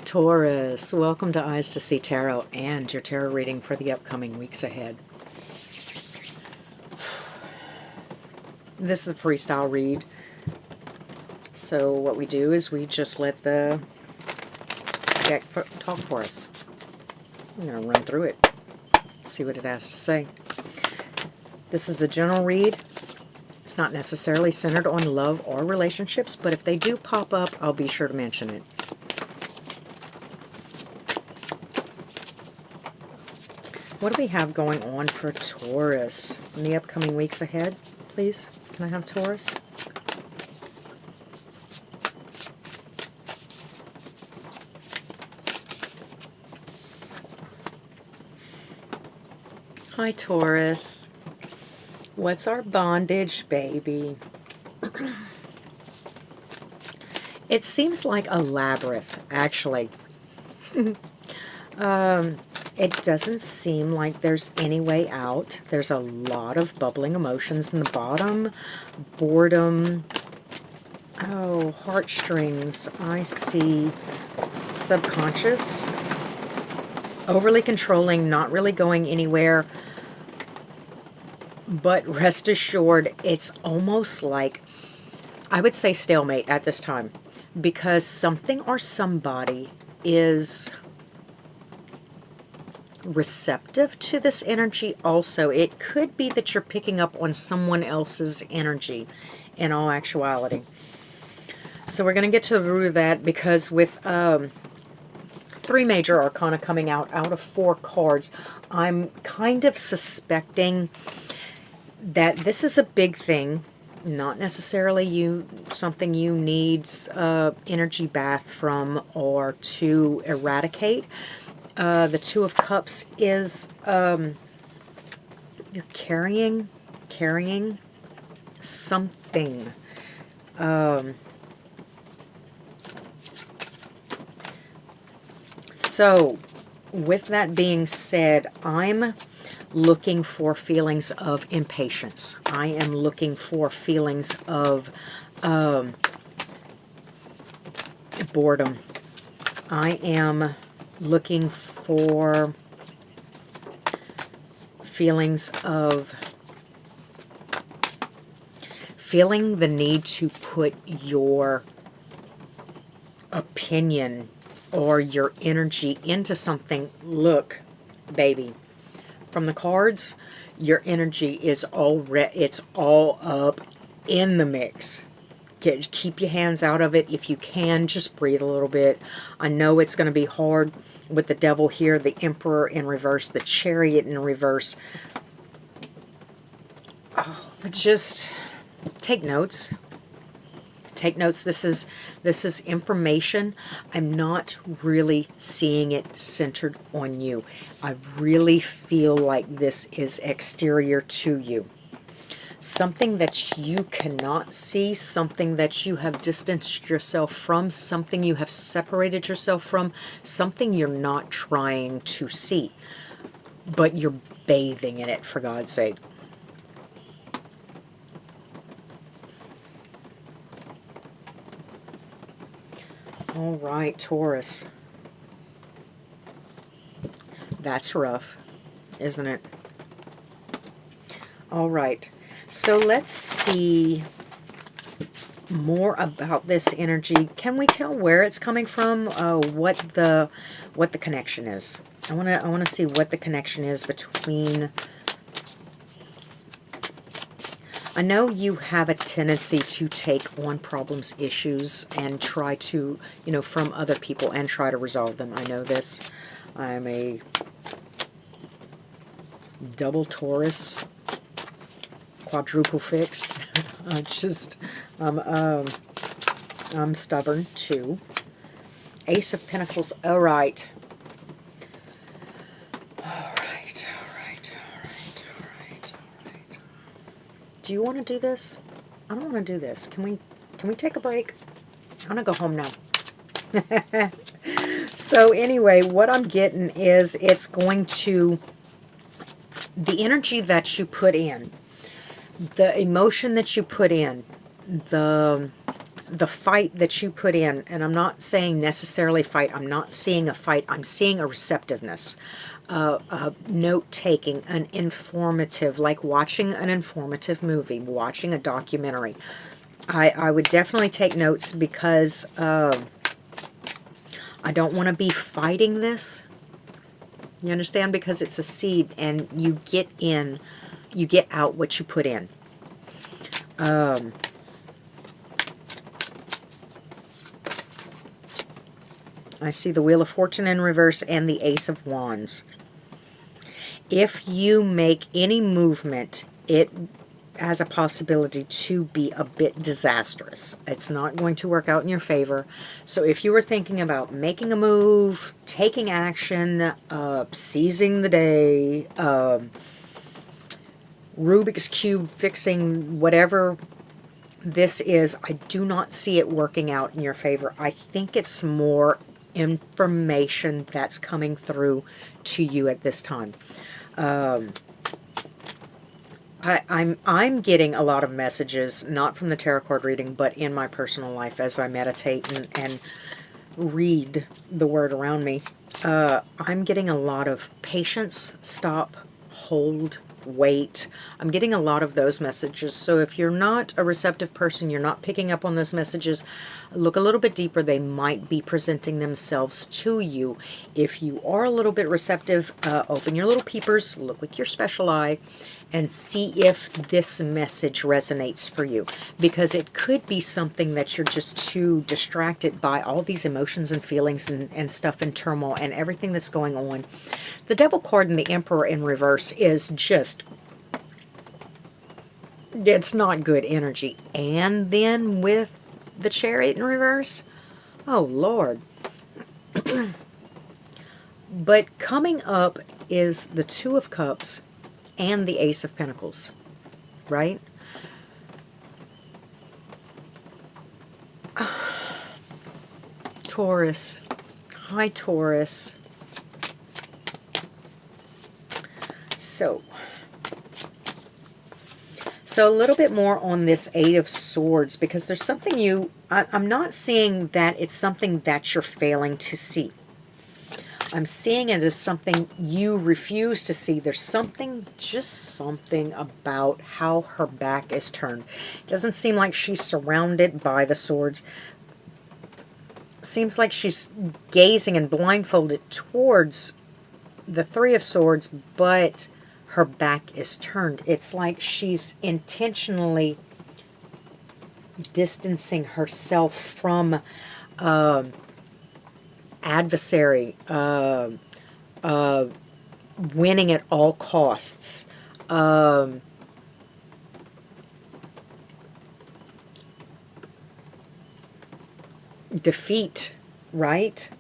Taurus, welcome to Eyes to See Tarot and your tarot reading for the upcoming weeks ahead. This is a freestyle read. So what we do is we just let the deck talk for us. I'm going to run through it, see what it has to say. This is a general read. It's not necessarily centered on love or relationships, but if they do pop up, I'll be sure to mention it. What do we have going on for Taurus in the upcoming weeks ahead, please? Can I have Taurus? Hi, Taurus. What's our bondage, baby? It seems like a labyrinth, actually. It doesn't seem like there's any way out. There's a lot of bubbling emotions in the bottom. Boredom. Oh, heartstrings. I see subconscious. Overly controlling, not really going anywhere. But rest assured, it's almost like, I would say stalemate at this time. Because something or somebody is receptive to this energy also. It could be that you're picking up on someone else's energy in all actuality. So we're going to get to the root of that, because with three major arcana coming out of 4 cards, I'm kind of suspecting that this is a big thing, not necessarily something you need energy bath from or to eradicate. The Two of Cups is you're carrying something. So, with that being said, I'm looking for feelings of impatience. I am looking for feelings of boredom. I am looking for feelings of feeling the need to put your opinion or your energy into something. Look, baby, from the cards, your energy is it's all up in the mix. Keep your hands out of it. If you can, just breathe a little bit. I know it's going to be hard with the Devil here, the Emperor in reverse, the Chariot in reverse. Oh, but just take notes. Take notes. This is information. I'm not really seeing it centered on you. I really feel like this is exterior to you. Something that you cannot see, something that you have distanced yourself from, something you have separated yourself from, something you're not trying to see, but you're bathing in it, for God's sake. All right, Taurus. That's rough, isn't it? All right. So let's see more about this energy. Can we tell where it's coming from? What the connection is? I want to see what the connection is between. I know you have a tendency to take on problems, issues, and try to, from other people and try to resolve them. I know this. I'm a double Taurus. Quadruple fixed. I'm stubborn too. Ace of Pentacles. All right. Do you want to do this? I don't want to do this. Can we take a break? I'm gonna go home now. So anyway, what I'm getting is it's going to, the energy that you put in, the emotion that you put in, the the fight that you put in, and I'm not saying necessarily fight, I'm not seeing a fight, I'm seeing a receptiveness, note-taking, an informative, like watching an informative movie, watching a documentary. I would definitely take notes because I don't want to be fighting this. You understand? Because it's a seed, and you get out what you put in. I see the Wheel of Fortune in reverse and the Ace of Wands. If you make any movement, it has a possibility to be a bit disastrous. It's not going to work out in your favor. So if you were thinking about making a move, taking action, seizing the day, Rubik's Cube fixing, whatever this is, I do not see it working out in your favor. I think it's more information that's coming through to you at this time. I'm getting a lot of messages, not from the tarot card reading, but in my personal life as I meditate and read the word around me. I'm getting a lot of patience, stop, hold, wait. I'm getting a lot of those messages. So if you're not a receptive person, you're not picking up on those messages, look a little bit deeper. They might be presenting themselves to you. If you are a little bit receptive, open your little peepers, look with your special eye, and see if this message resonates for you. Because it could be something that you're just too distracted by all these emotions and feelings and stuff and turmoil and everything that's going on. The Devil card and the Emperor in reverse is just, it's not good energy. And then with the Chariot in reverse, oh Lord. But coming up is the Two of Cups and the Ace of Pentacles, right? Taurus. Hi, Taurus. So a little bit more on this Eight of Swords, because there's something I'm not seeing that it's something that you're failing to see. I'm seeing it as something you refuse to see. There's something, just something about how her back is turned. It doesn't seem like she's surrounded by the swords. Seems like she's gazing and blindfolded towards the Three of Swords, but her back is turned. It's like she's intentionally distancing herself from adversary, winning at all costs, defeat, right?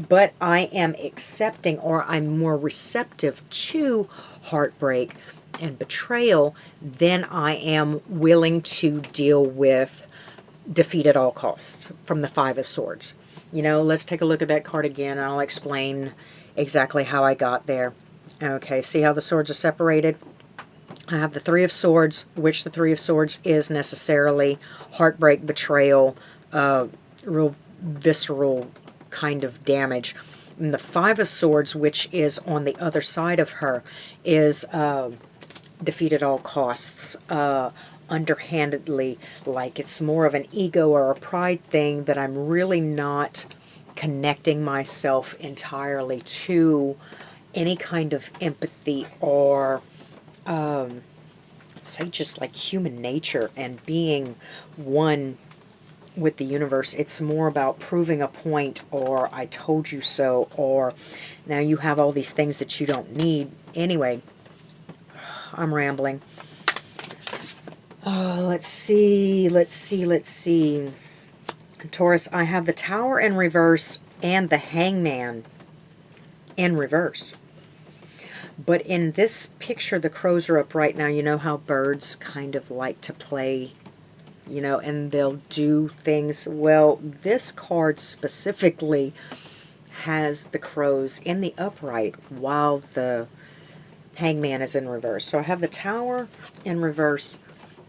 But I am accepting, or I'm more receptive to heartbreak and betrayal than I am willing to deal with defeat at all costs from the Five of Swords. You know, let's take a look at that card again, and I'll explain exactly how I got there. Okay, see how the swords are separated? I have the Three of Swords, which the Three of Swords is necessarily heartbreak, betrayal, real visceral kind of damage. And the Five of Swords, which is on the other side of her, is defeat at all costs, underhandedly, like it's more of an ego or a pride thing that I'm really not connecting myself entirely to any kind of empathy or say just like human nature and being one with the universe. It's more about proving a point, or I told you so, or now you have all these things that you don't need. Anyway, I'm rambling. Let's see. Taurus, I have the Tower in reverse and the Hangman in reverse. But in this picture, the crows are up right now. You know how birds kind of like to play, you know, and they'll do things. Well, this card specifically has the crows in the upright while the Hangman is in reverse. So I have the Tower in reverse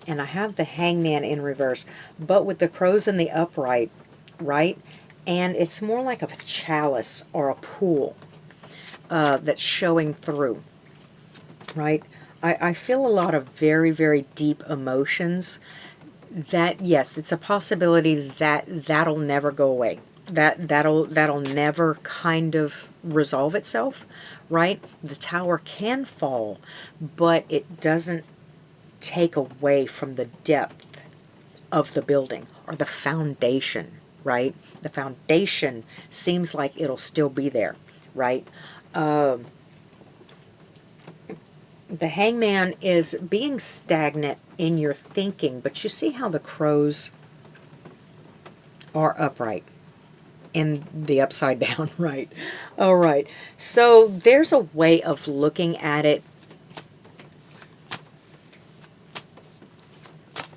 and I have the Hangman in reverse, but with the crows in the upright, right? And it's more like a chalice or a pool that's showing through, right? I feel a lot of very, very deep emotions that, yes, it's a possibility that that'll never go away. That'll never kind of resolve itself, right? The tower can fall, but it doesn't take away from the depth of the building or the foundation, right? The foundation seems like it'll still be there, right? The Hangman is being stagnant in your thinking, but you see how the crows are upright and the upside down, right? All right. So there's a way of looking at it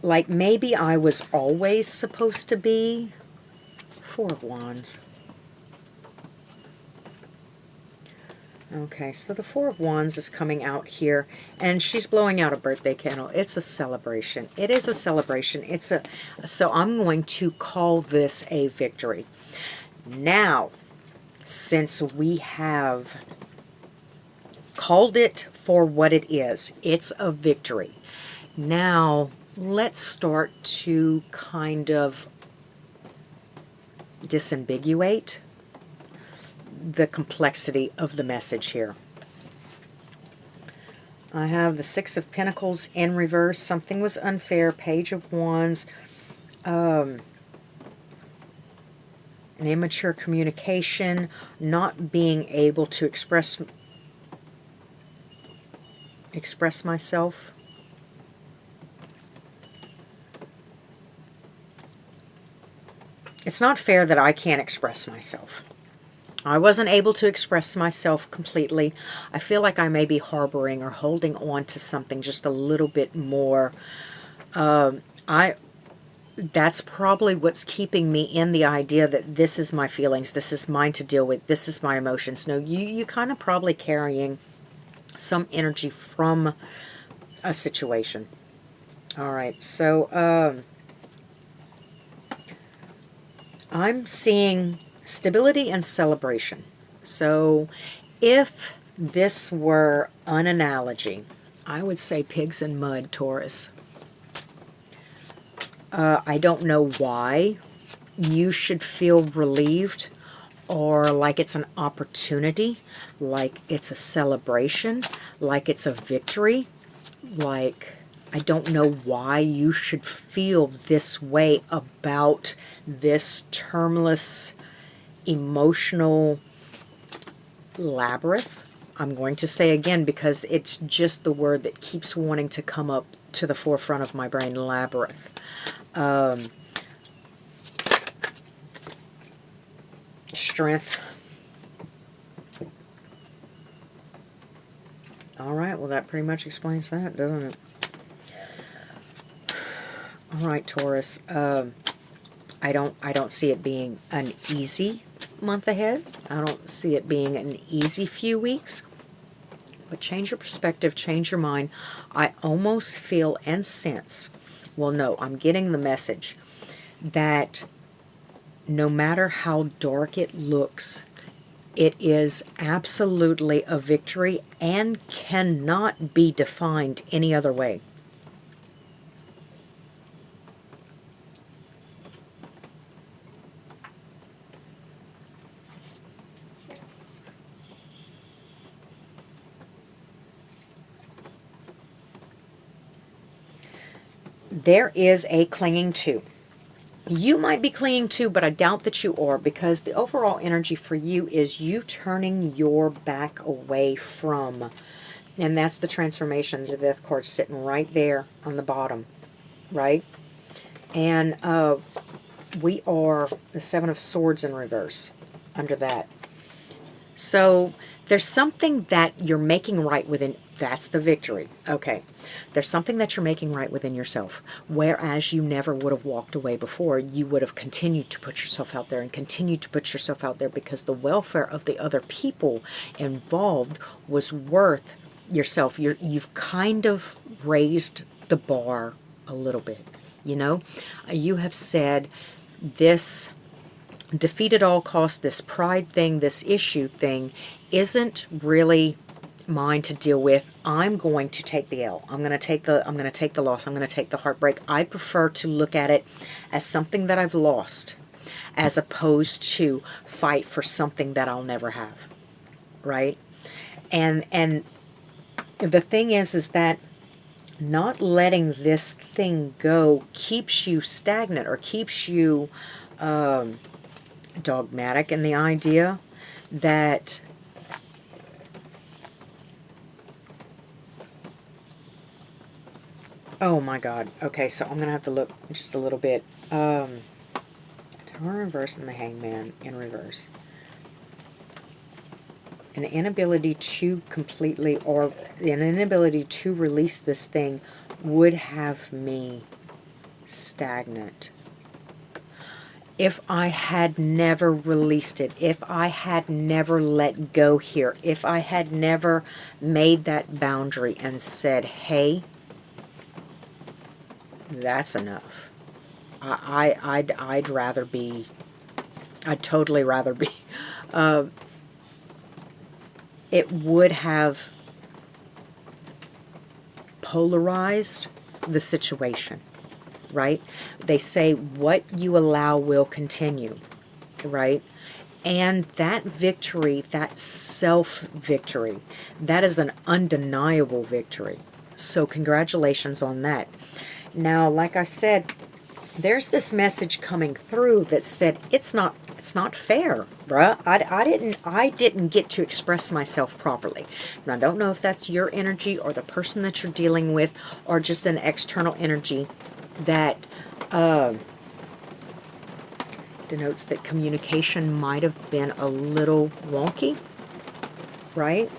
like maybe I was always supposed to be. Four of Wands. Okay, so the Four of Wands is coming out here, and she's blowing out a birthday candle. It's a celebration. It is a celebration. So I'm going to call this a victory. Now, since we have called it for what it is, it's a victory. Now, let's start to kind of disambiguate the complexity of the message here. I have the Six of Pentacles in reverse. Something was unfair. Page of Wands. An immature communication. Not being able to express myself. It's not fair that I can't express myself. I wasn't able to express myself completely. I feel like I may be harboring or holding on to something just a little bit more. That's probably what's keeping me in the idea that this is my feelings, this is mine to deal with, this is my emotions. No, you kind of probably carrying some energy from a situation. All right, so I'm seeing stability and celebration. So if this were an analogy, I would say pigs in mud, Taurus. I don't know why you should feel relieved or like it's an opportunity, like it's a celebration, like it's a victory, like I don't know why you should feel this way about this termless emotional labyrinth. I'm going to say again because it's just the word that keeps wanting to come up to the forefront of my brain, labyrinth. Strength. All right, well that pretty much explains that, doesn't it? All right, Taurus. I don't see it being an easy month ahead. I don't see it being an easy few weeks. But change your perspective, change your mind. I almost feel and sense, well, no, I'm getting the message that no matter how dark it looks, it is absolutely a victory and cannot be defined any other way. There is a clinging to. You might be clinging to, but I doubt that you are, because the overall energy for you is you turning your back away from. And that's the transformation. The Death card sitting right there on the bottom, right? And we are the Seven of Swords in reverse under that. So there's something that you're making right within. That's the victory. Okay. There's something that you're making right within yourself. Whereas you never would have walked away before. You would have continued to put yourself out there and continued to put yourself out there because the welfare of the other people involved was worth yourself. You've kind of raised the bar a little bit. You know, you have said this defeat at all costs, this pride thing, this issue thing isn't really mine to deal with. I'm going to take the L. I'm going to take the loss. I'm going to take the heartbreak. I prefer to look at it as something that I've lost as opposed to fight for something that I'll never have. Right? And the thing is that not letting this thing go keeps you stagnant or keeps you dogmatic in the idea that oh my God. Okay, so I'm going to have to look just a little bit. Tower in reverse and the Hangman in reverse. An inability to completely, or an inability to release this thing would have me stagnant. If I had never released it, if I had never let go here, if I had never made that boundary and said, hey, that's enough. I'd rather be, I'd totally rather be, it would have polarized the situation, right? They say what you allow will continue, right? And that victory, that self-victory, that is an undeniable victory. So congratulations on that. Now, like I said, there's this message coming through that said it's not fair, bruh. I didn't get to express myself properly. And I don't know if that's your energy or the person that you're dealing with or just an external energy that denotes that communication might have been a little wonky, right?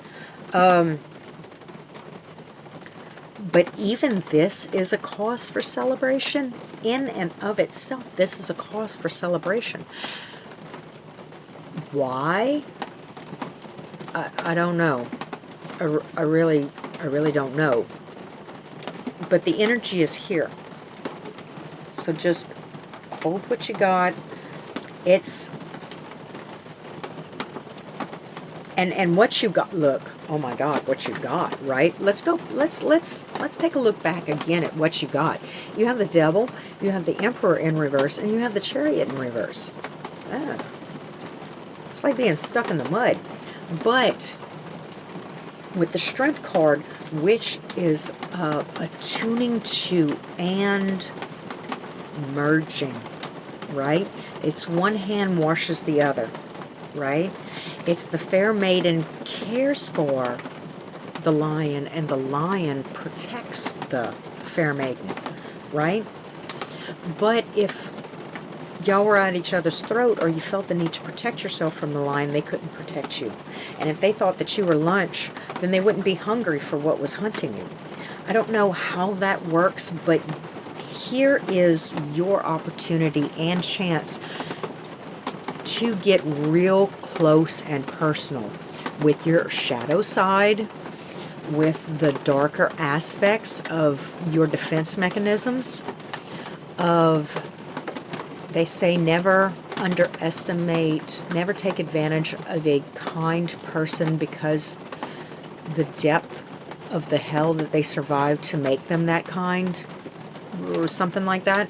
But even this is a cause for celebration. In and of itself, this is a cause for celebration. Why? I don't know. I really don't know. But the energy is here. So just hold what you got. It's and what you got. Look, oh my God, what you got, right? Let's take a look back again at what you got. You have the Devil, you have the Emperor in reverse, and you have the Chariot in reverse. It's like being stuck in the mud. But with the Strength card, which is attuning to and merging, right? It's one hand washes the other, right? It's the fair maiden cares for the lion, and the lion protects the fair maiden, right? But if y'all were at each other's throat, or you felt the need to protect yourself from the lion, they couldn't protect you. And if they thought that you were lunch, then they wouldn't be hungry for what was hunting you. I don't know how that works, but here is your opportunity and chance to get real close and personal with your shadow side, with the darker aspects of your defense mechanisms, they say never underestimate, never take advantage of a kind person because the depth of the hell that they survived to make them that kind, or something like that.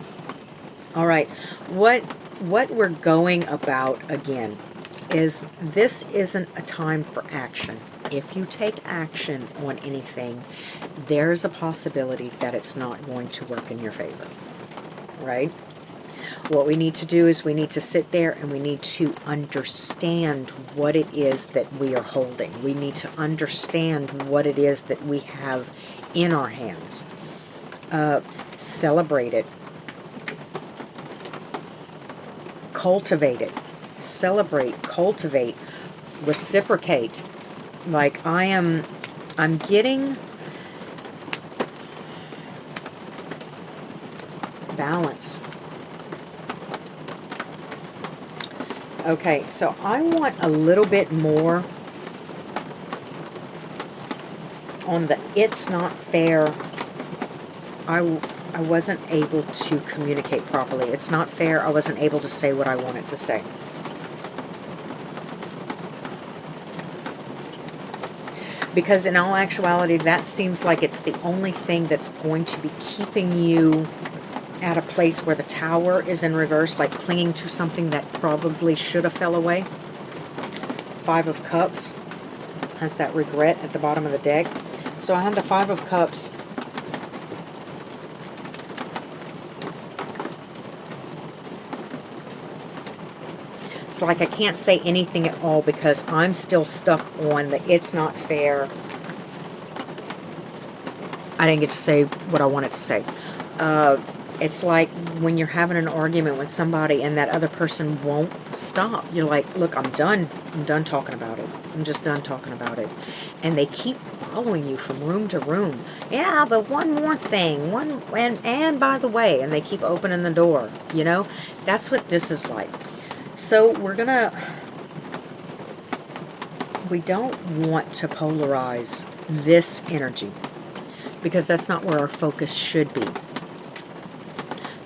All right, what we're going about again is this isn't a time for action. If you take action on anything, there's a possibility that it's not going to work in your favor, right? What we need to do is we need to sit there and we need to understand what it is that we are holding. We need to understand what it is that we have in our hands. Celebrate it. Cultivate it. Celebrate, cultivate, reciprocate. Like I'm getting balance. Okay, so I want a little bit more on the it's not fair. I wasn't able to communicate properly. It's not fair. I wasn't able to say what I wanted to say. Because in all actuality, that seems like it's the only thing that's going to be keeping you at a place where the Tower is in reverse, like clinging to something that probably should have fell away. Five of Cups has that regret at the bottom of the deck. So I had the Five of Cups. It's like I can't say anything at all because I'm still stuck on the it's not fair. I didn't get to say what I wanted to say. It's like when you're having an argument with somebody and that other person won't stop. You're like, look, I'm done. I'm done talking about it. I'm just done talking about it. And they keep following you from room to room. Yeah, but one more thing. And by the way, and they keep opening the door. You know, that's what this is like. So we don't want to polarize this energy because that's not where our focus should be.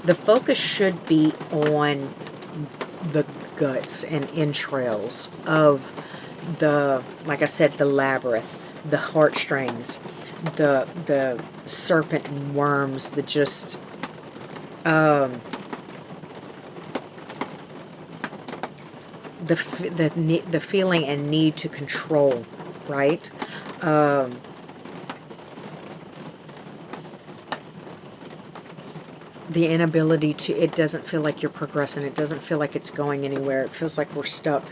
The focus should be on the guts and entrails of the, like I said, the labyrinth, the heartstrings, the serpent and worms, the just the feeling and need to control, right? The inability to, it doesn't feel like you're progressing. It doesn't feel like it's going anywhere. It feels like we're stuck.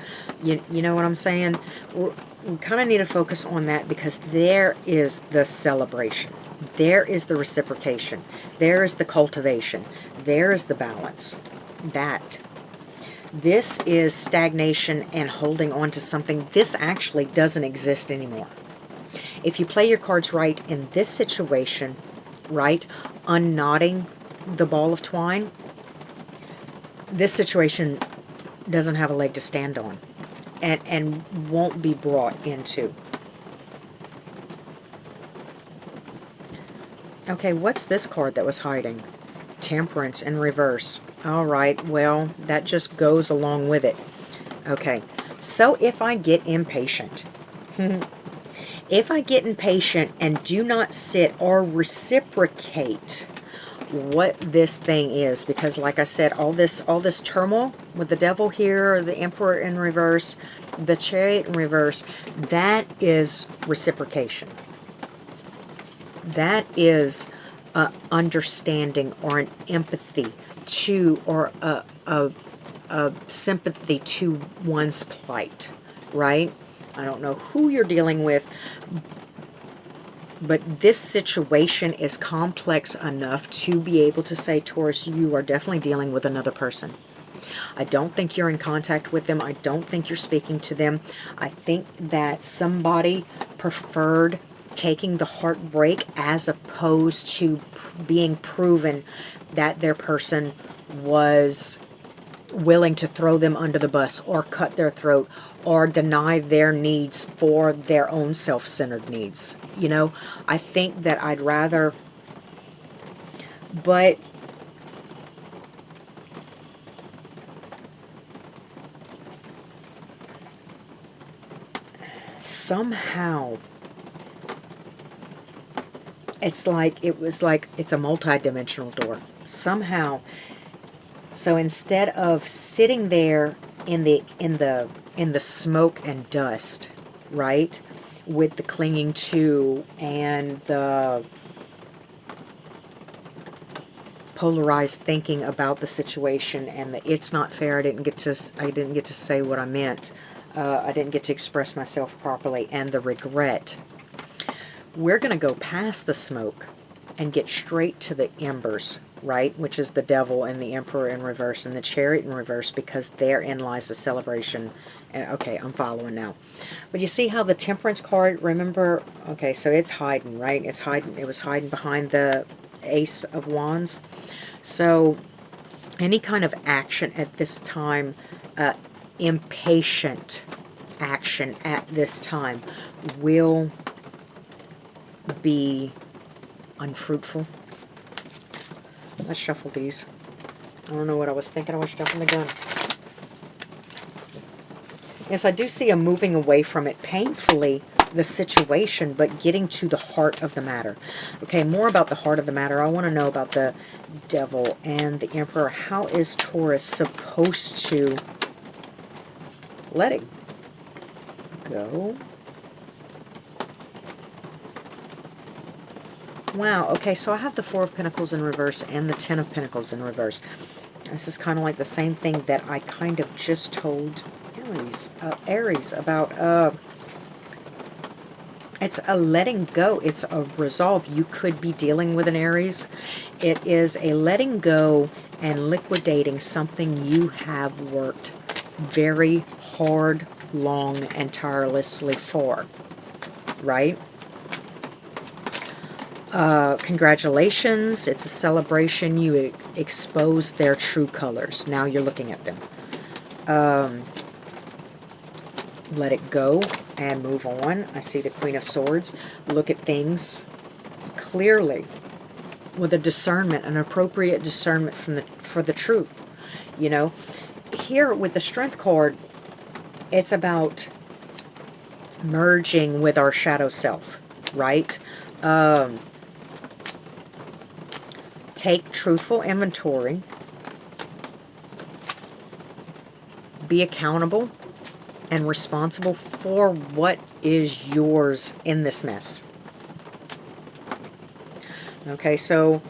You know what I'm saying? We kind of need to focus on that because there is the celebration. There is the reciprocation. There is the cultivation. There is the balance. This is stagnation and holding on to something. This actually doesn't exist anymore. If you play your cards right in this situation, right, unknotting the ball of twine, this situation doesn't have a leg to stand on and won't be brought into. Okay, what's this card that was hiding? Temperance in reverse. All right, well, that just goes along with it. Okay, so if I get impatient, if I get impatient and do not sit or reciprocate what this thing is, because like I said, all this turmoil with the Devil here, the Emperor in reverse, the Chariot in reverse, that is reciprocation. That is understanding or an empathy to, or a sympathy to one's plight, right? I don't know who you're dealing with, but this situation is complex enough to be able to say, Taurus, you are definitely dealing with another person. I don't think you're in contact with them. I don't think you're speaking to them. I think that somebody preferred taking the heartbreak as opposed to being proven that their person was willing to throw them under the bus or cut their throat or deny their needs for their own self-centered needs. You know, I think that I'd rather, but somehow it's like, it's a multi-dimensional door. Somehow. So instead of sitting there in the smoke and dust, right, with the clinging to and the polarized thinking about the situation and the it's not fair, I didn't get to say what I meant, I didn't get to express myself properly, and the regret, we're going to go past the smoke and get straight to the embers, right, which is the Devil and the Emperor in reverse and the Chariot in reverse, because therein lies the celebration. And okay, I'm following now. But you see how the Temperance card, remember, okay, so it's hiding, right? It's hiding. It was hiding behind the Ace of Wands. So any kind of action at this time, impatient action at this time, will be unfruitful. Let's shuffle these. I don't know what I was thinking. I was jumping the gun. Yes, I do see a moving away from it painfully, the situation, but getting to the heart of the matter. Okay, more about the heart of the matter. I want to know about the Devil and the Emperor. How is Taurus supposed to let it go? Wow, okay, so I have the Four of Pentacles in reverse and the Ten of Pentacles in reverse. This is kind of like the same thing that I kind of just told Aries about. It's a letting go. It's a resolve. You could be dealing with an Aries. It is a letting go and liquidating something you have worked very hard, long, and tirelessly for, right? Congratulations. It's a celebration. You expose their true colors. Now you're looking at them. Let it go and move on. I see the Queen of Swords. Look at things clearly with a discernment, an appropriate discernment for the truth. You know, here with the Strength card, it's about merging with our shadow self, right? Take truthful inventory. Be accountable and responsible for what is yours in this mess. Okay, so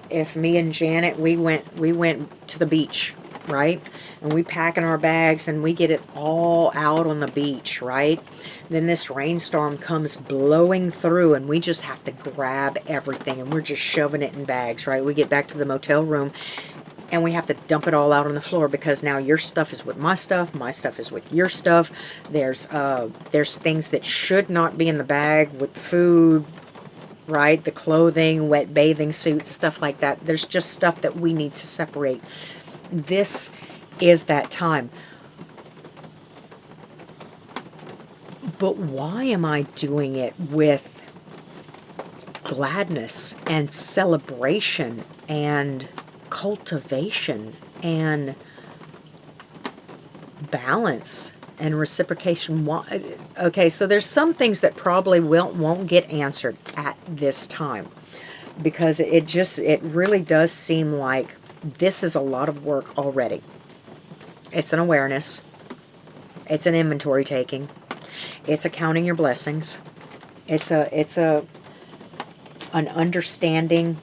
if me and Janet, we went to the beach, right? And we packing our bags and we get it all out on the beach, right? Then this rainstorm comes blowing through and we just have to grab everything and we're just shoving it in bags, right? We get back to the motel room and we have to dump it all out on the floor because now your stuff is with my stuff is with your stuff. There's things that should not be in the bag with the food, right? The clothing, wet bathing suits, stuff like that. There's just stuff that we need to separate. This is that time. But why am I doing it with gladness and celebration and cultivation and balance and reciprocation? Okay, so there's some things that probably won't get answered at this time because it really does seem like this is a lot of work already. It's an awareness. It's an inventory taking. It's a counting your blessings. It's an understanding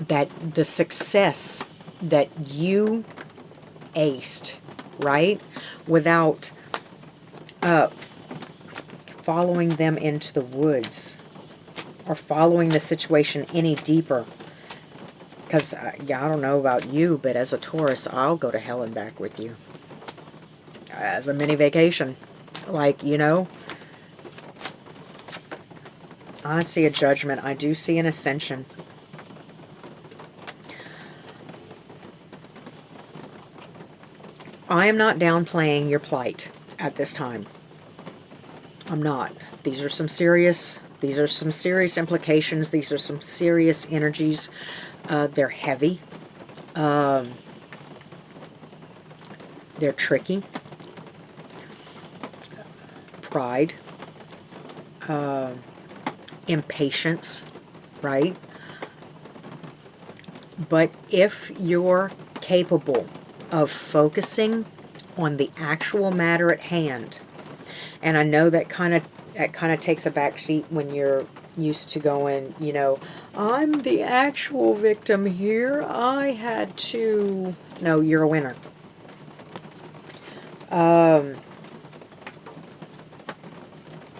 that the success that you aced, right, without following them into the woods or following the situation any deeper. Because, yeah, I don't know about you, but as a Taurus, I'll go to hell and back with you. As a mini vacation. Like, you know, I see a judgment. I do see an ascension. I am not downplaying your plight at this time. I'm not. These are some serious implications. These are some serious energies. They're heavy. They're tricky. Pride. Impatience, right? But if you're capable of focusing on the actual matter at hand, and I know that kind of takes a back seat when you're used to going, you know, I'm the actual victim here. I had to. No, you're a winner.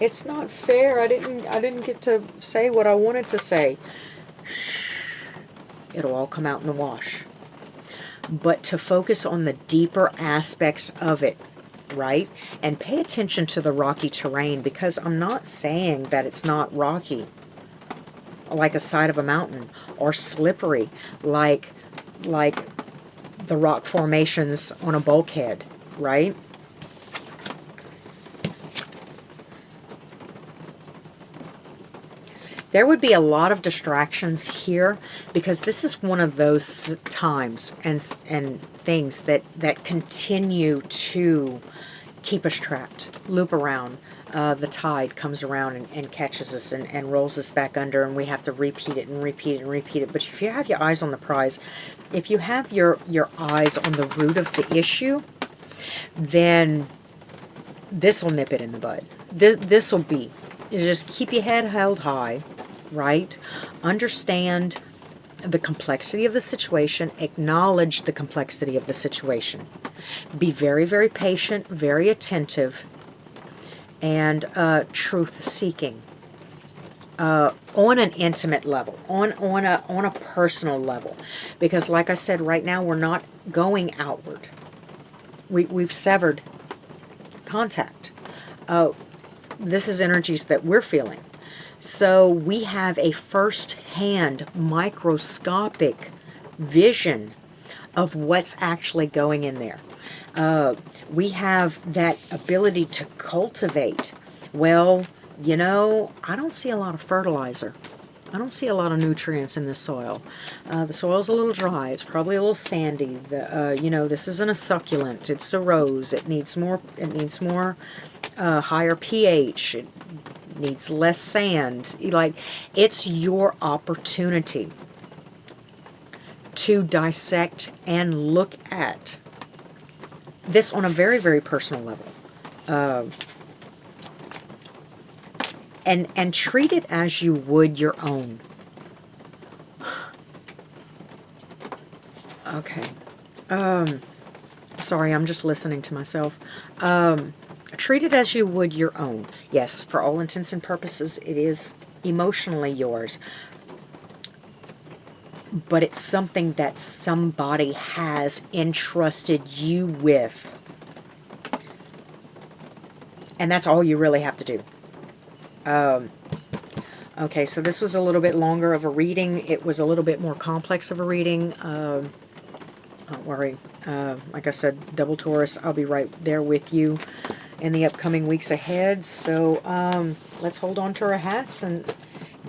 It's not fair. I didn't get to say what I wanted to say. Shh. It'll all come out in the wash. But to focus on the deeper aspects of it, right? And pay attention to the rocky terrain, because I'm not saying that it's not rocky, like a side of a mountain, or slippery, like the rock formations on a bulkhead, right? There would be a lot of distractions here because this is one of those times and things that continue to keep us trapped, loop around. The tide comes around and catches us and rolls us back under, and we have to repeat it and repeat it and repeat it. But if you have your eyes on the prize, if you have your eyes on the root of the issue, then this will nip it in the bud. This will be, you just keep your head held high, right? Understand the complexity of the situation, acknowledge the complexity of the situation. Be very, very patient, very attentive, and truth-seeking on an intimate level, on a personal level. Because like I said, right now we're not going outward. We've severed contact. This is energies that we're feeling. So we have a first-hand microscopic vision of what's actually going in there. We have that ability to cultivate. Well, you know, I don't see a lot of fertilizer. I don't see a lot of nutrients in this soil. The soil's a little dry. It's probably a little sandy. You know, this isn't a succulent. It's a rose. It needs more. It needs more higher pH. It needs less sand. Like, it's your opportunity to dissect and look at this on a very, very personal level. And treat it as you would your own. Okay. Sorry, I'm just listening to myself. Treat it as you would your own. Yes, for all intents and purposes, it is emotionally yours. But it's something that somebody has entrusted you with. And that's all you really have to do. Okay, so this was a little bit longer of a reading. It was a little bit more complex of a reading. Don't worry. Like I said, double Taurus, I'll be right there with you in the upcoming weeks ahead. So let's hold on to our hats and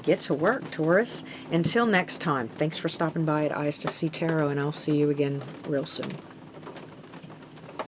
get to work, Taurus. Until next time, thanks for stopping by at Eyes to See Tarot, and I'll see you again real soon.